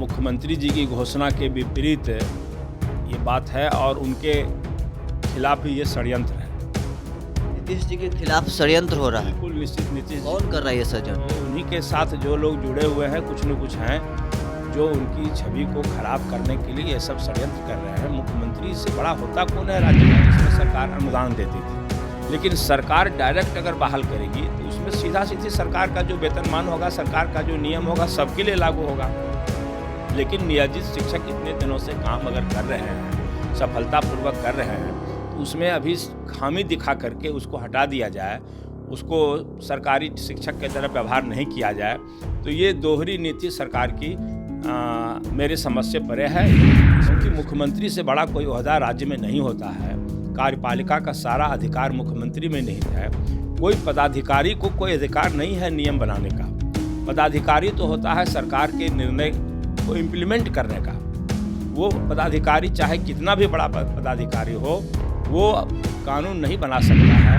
मुख्यमंत्री जी की घोषणा के विपरीत ये बात है और उनके खिलाफ ही ये षड्यंत्र है। नीतीश जी के खिलाफ षड्यंत्र हो रहा है। बिल्कुल निश्चित नीतीश जी कौन कर रहा है ये षड्यंत्र? तो उन्हीं के साथ जो लोग जुड़े हुए हैं, कुछ न कुछ हैं जो उनकी छवि को खराब करने के लिए ये सब षड्यंत्र कर रहे हैं। मुख्यमंत्री से बड़ा होता कौन है राज्य में, जिसमें सरकार अनुदान देती थी। लेकिन सरकार डायरेक्ट अगर बहाल करेगी तो उसमें सीधा सीधी सरकार का जो वेतनमान होगा, सरकार का जो नियम होगा, सबके लिए लागू होगा। लेकिन नियोजित शिक्षक इतने दिनों से काम अगर कर रहे हैं, सफलतापूर्वक कर रहे हैं, तो उसमें अभी खामी दिखा करके उसको हटा दिया जाए, उसको सरकारी शिक्षक की तरह व्यवहार नहीं किया जाए, तो ये दोहरी नीति सरकार की मेरे समझ से परे है। क्योंकि मुख्यमंत्री से बड़ा कोई ओहदा राज्य में नहीं होता है। कार्यपालिका का सारा अधिकार मुख्यमंत्री में नहीं है। कोई पदाधिकारी को कोई अधिकार नहीं है नियम बनाने का। पदाधिकारी तो होता है सरकार के निर्णय को इम्प्लीमेंट करने का। वो पदाधिकारी चाहे कितना भी बड़ा पदाधिकारी हो, वो कानून नहीं बना सकता है।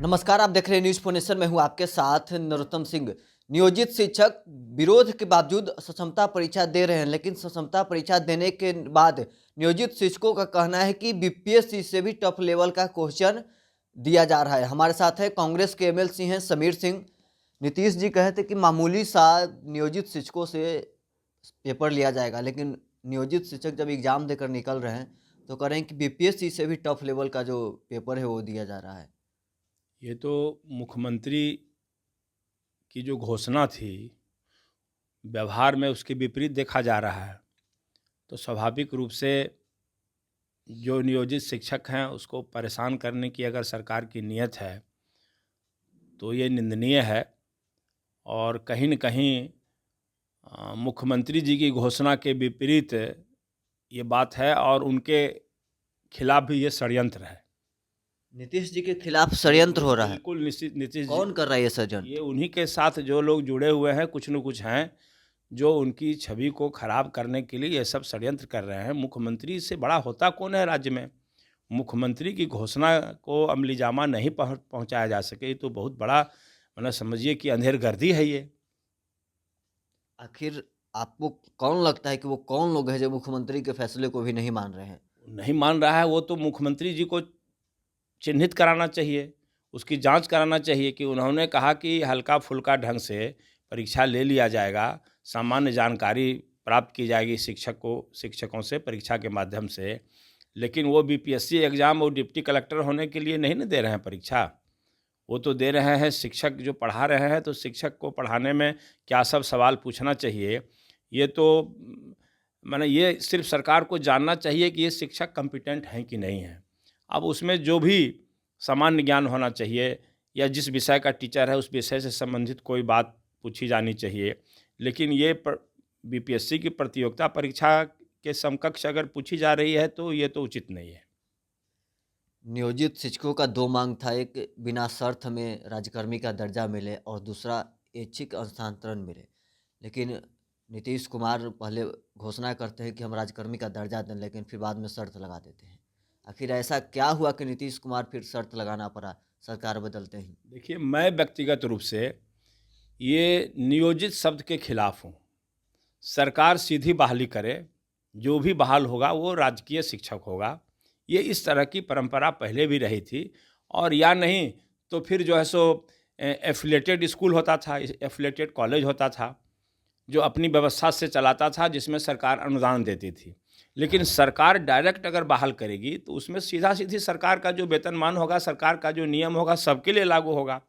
नमस्कार, आप देख रहे हैं न्यूज़ फॉर नेशन में हूं आपके साथ नरोत्तम सिंह। नियोजित शिक्षक विरोध के बावजूद सक्षमता परीक्षा दे रहे हैं, लेकिन सक्षमता परीक्षा देने के बाद नियोजित शिक्षकों का कहना है कि बीपीएससी से भी टफ लेवल का क्वेश्चन दिया जा रहा है। हमारे साथ है कांग्रेस के एमएलसी हैं समीर सिंह। नीतीश जी कहते कि मामूली सा नियोजित शिक्षकों से पेपर लिया जाएगा, लेकिन नियोजित शिक्षक जब एग्जाम देकर निकल रहे हैं तो कह रहे हैं कि बीपीएससी से भी टफ लेवल का जो पेपर है वो दिया जा रहा है। ये तो मुख्यमंत्री की जो घोषणा थी, व्यवहार में उसके विपरीत देखा जा रहा है। तो स्वाभाविक रूप से जो नियोजित शिक्षक हैं उसको परेशान करने की अगर सरकार की नीयत है तो ये निंदनीय है। और कहीं न कहीं मुख्यमंत्री जी की घोषणा के विपरीत ये बात है और उनके खिलाफ भी ये षड्यंत्र है। नीतीश जी के खिलाफ षड्यंत्र हो रहा है। बिल्कुल निश्चित नीतीश जी कौन कर रहा है ये षड्यंत्र? ये उन्हीं के साथ जो लोग जुड़े हुए हैं, कुछ न कुछ हैं जो उनकी छवि को खराब करने के लिए ये सब षड्यंत्र कर रहे हैं। मुख्यमंत्री से बड़ा होता कौन है राज्य में? मुख्यमंत्री की घोषणा को अमलीजामा नहीं पहुंचाया जा सके तो बहुत बड़ा मतलब समझिए कि अंधेरगर्दी है ये। आखिर आपको कौन लगता है कि वो कौन लोग हैं जो मुख्यमंत्री के फैसले को भी नहीं मान रहे हैं? नहीं मान रहा है वो तो मुख्यमंत्री जी को चिन्हित कराना चाहिए, उसकी जांच कराना चाहिए कि उन्होंने कहा कि हल्का फुल्का ढंग से परीक्षा ले लिया जाएगा, सामान्य जानकारी प्राप्त की जाएगी शिक्षकों से परीक्षा के माध्यम से। लेकिन वो बीपीएससी एग्ज़ाम वो डिप्टी कलेक्टर होने के लिए नहीं न दे रहे हैं परीक्षा। वो तो दे रहे हैं शिक्षक जो पढ़ा रहे हैं, तो शिक्षक को पढ़ाने में क्या सब सवाल पूछना चाहिए। ये तो माने ये सिर्फ सरकार को जानना चाहिए कि ये शिक्षक कॉम्पिटेंट हैं कि नहीं हैं। अब उसमें जो भी सामान्य ज्ञान होना चाहिए या जिस विषय का टीचर है उस विषय से संबंधित कोई बात पूछी जानी चाहिए। लेकिन ये बीपीएससी की प्रतियोगिता परीक्षा के समकक्ष अगर पूछी जा रही है तो ये तो उचित नहीं है। नियोजित शिक्षकों का दो मांग था, एक बिना शर्त में राज्यकर्मी का दर्जा मिले और दूसरा ऐच्छिक स्थानांतरण मिले। लेकिन नीतीश कुमार पहले घोषणा करते हैं कि हम राज्यकर्मी का दर्जा दें, लेकिन फिर बाद में शर्त लगा देते हैं। आखिर ऐसा क्या हुआ कि नीतीश कुमार फिर शर्त लगाना पड़ा सरकार बदलते ही? देखिए, मैं व्यक्तिगत रूप से ये नियोजित शब्द के खिलाफ हूँ। सरकार सीधी बहाली करे, जो भी बहाल होगा वो राजकीय शिक्षक होगा। ये इस तरह की परंपरा पहले भी रही थी। और या नहीं तो फिर जो है सो एफिलेटेड स्कूल होता था, एफिलेटेड कॉलेज होता था जो अपनी व्यवस्था से चलाता था, जिसमें सरकार अनुदान देती थी। लेकिन सरकार डायरेक्ट अगर बहाल करेगी तो उसमें सीधा सीधी सरकार का जो वेतनमान होगा, सरकार का जो नियम होगा, सबके लिए लागू होगा।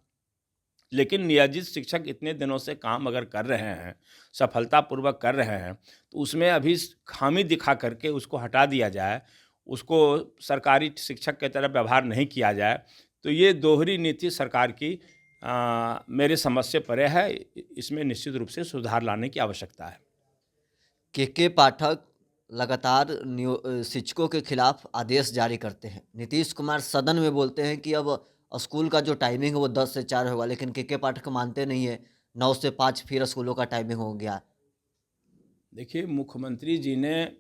लेकिन नियोजित शिक्षक इतने दिनों से काम अगर कर रहे हैं, सफलतापूर्वक कर रहे हैं, तो उसमें अभी खामी दिखा करके उसको हटा दिया जाए, उसको सरकारी शिक्षक की तरह व्यवहार नहीं किया जाए, तो ये दोहरी नीति सरकार की मेरे समझ से परे है। इसमें निश्चित रूप से सुधार लाने की आवश्यकता है। के पाठक लगातार शिक्षकों के खिलाफ आदेश जारी करते हैं। नीतीश कुमार सदन में बोलते हैं कि अब स्कूल का जो टाइमिंग है वो 10 से 4 होगा, लेकिन के पाठक मानते नहीं है। 9 से 5 फिर स्कूलों का टाइमिंग हो गया। देखिए, मुख्यमंत्री जी ने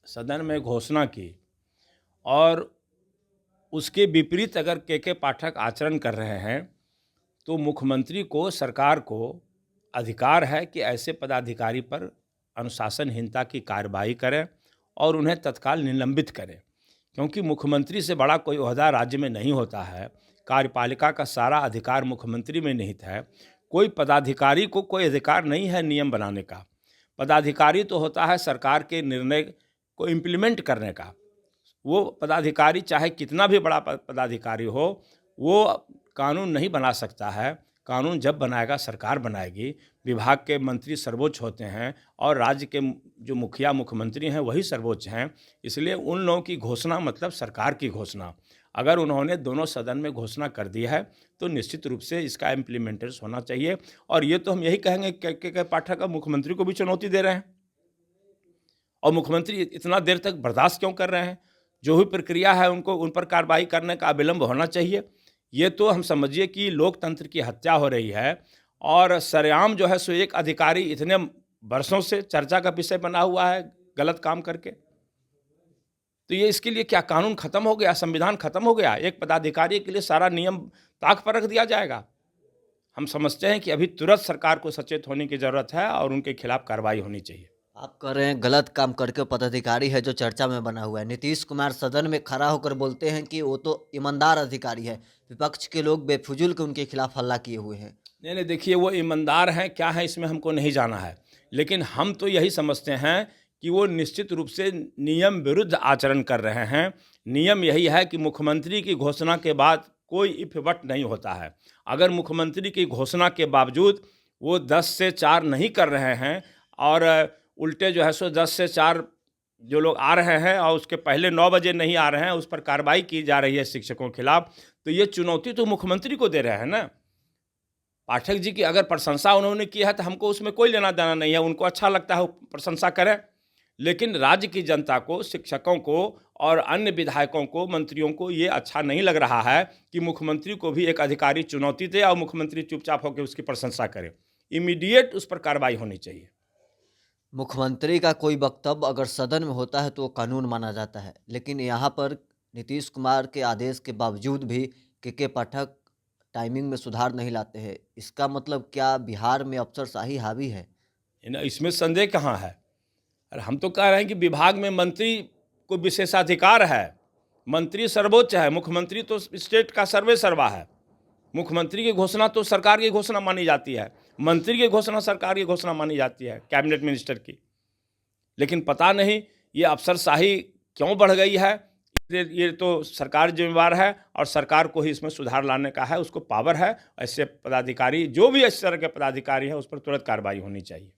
सदन में घोषणा की और उसके विपरीत अगर के पाठक आचरण कर रहे हैं तो मुख्यमंत्री को, सरकार को अधिकार है कि ऐसे पदाधिकारी पर अनुशासनहीनता की कार्रवाई करें और उन्हें तत्काल निलंबित करें, क्योंकि मुख्यमंत्री से बड़ा कोई ओहदा राज्य में नहीं होता है। कार्यपालिका का सारा अधिकार मुख्यमंत्री में निहित है। कोई पदाधिकारी को कोई अधिकार नहीं है नियम बनाने का। पदाधिकारी तो होता है सरकार के निर्णय को इम्प्लीमेंट करने का। वो पदाधिकारी चाहे कितना भी बड़ा पदाधिकारी हो, वो कानून नहीं बना सकता है। कानून जब बनाएगा सरकार बनाएगी। विभाग के मंत्री सर्वोच्च होते हैं और राज्य के जो मुखिया मुख्यमंत्री हैं वही सर्वोच्च हैं। इसलिए उन लोगों की घोषणा मतलब सरकार की घोषणा। अगर उन्होंने दोनों सदन में घोषणा कर दी है तो निश्चित रूप से इसका इम्प्लीमेंटेशन होना चाहिए। और ये तो हम यही कहेंगे कि पाठक अब मुख्यमंत्री को भी चुनौती दे रहे हैं, और मुख्यमंत्री इतना देर तक बर्दाश्त क्यों कर रहे हैं? जो भी प्रक्रिया है उनको उन पर कार्रवाई करने का अविलंब होना चाहिए। ये तो हम समझिए कि लोकतंत्र की हत्या हो रही है, और सरेआम जो है सो एक अधिकारी इतने वर्षों से चर्चा का विषय बना हुआ है गलत काम करके। तो ये इसके लिए क्या कानून खत्म हो गया, संविधान खत्म हो गया? एक पदाधिकारी के लिए सारा नियम ताक पर रख दिया जाएगा? हम समझते हैं कि अभी तुरंत सरकार को सचेत होने की जरूरत है और उनके खिलाफ कार्रवाई होनी चाहिए। आप कह रहे हैं गलत काम करके पदाधिकारी है जो चर्चा में बना हुआ है। नीतीश कुमार सदन में खड़ा होकर बोलते हैं कि वो तो ईमानदार अधिकारी है। विपक्ष के लोग बेफिजूल के उनके खिलाफ हल्ला किए हुए हैं। नहीं, देखिए, वो ईमानदार हैं क्या है इसमें हमको नहीं जाना है, लेकिन हम तो यही समझते हैं कि वो निश्चित रूप से नियम विरुद्ध आचरण कर रहे हैं। नियम यही है कि मुख्यमंत्री की घोषणा के बाद कोई इफ बट नहीं होता है। अगर मुख्यमंत्री की घोषणा के बावजूद वो 10 से 4 नहीं कर रहे हैं और उल्टे जो है सो 10 से 4 जो लोग आ रहे हैं और उसके पहले 9 बजे नहीं आ रहे हैं, उस पर कार्रवाई की जा रही है शिक्षकों के खिलाफ, तो ये चुनौती तो मुख्यमंत्री को दे रहे हैं ना। पाठक जी की अगर प्रशंसा उन्होंने की है तो हमको उसमें कोई लेना देना नहीं है। उनको अच्छा लगता है वो प्रशंसा करें, लेकिन राज्य की जनता को, शिक्षकों को और अन्य विधायकों को, मंत्रियों को ये अच्छा नहीं लग रहा है कि मुख्यमंत्री को भी एक अधिकारी चुनौती दे और मुख्यमंत्री चुपचाप होकर उसकी प्रशंसा करे। इमीडिएट उस पर कार्रवाई होनी चाहिए। मुख्यमंत्री का कोई वक्तव्य अगर सदन में होता है तो वो कानून माना जाता है, लेकिन यहाँ पर नीतीश कुमार के आदेश के बावजूद भी के पाठक टाइमिंग में सुधार नहीं लाते हैं। इसका मतलब क्या बिहार में अफसरशाही हावी है? इसमें संदेह कहाँ है? अरे हम तो कह रहे हैं कि विभाग में मंत्री को विशेषाधिकार है। मंत्री सर्वोच्च है, मुख्यमंत्री तो स्टेट का सर्वे सर्वा है। मुख्यमंत्री की घोषणा तो सरकार की घोषणा मानी जाती है, मंत्री की घोषणा सरकार की घोषणा मानी जाती है, कैबिनेट मिनिस्टर की। लेकिन पता नहीं ये अफसरशाही क्यों बढ़ गई है। ये तो सरकार जिम्मेवार है और सरकार को ही इसमें सुधार लाने का है, उसको पावर है। ऐसे पदाधिकारी, जो भी इस तरह के पदाधिकारी हैं, उस पर तुरंत कार्रवाई होनी चाहिए।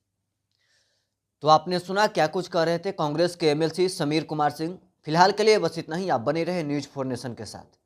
तो आपने सुना क्या कुछ कह रहे थे कांग्रेस के एमएलसी समीर कुमार सिंह। फिलहाल के लिए बस इतना ही। आप बने रहे न्यूज़ 4 नेशन के साथ।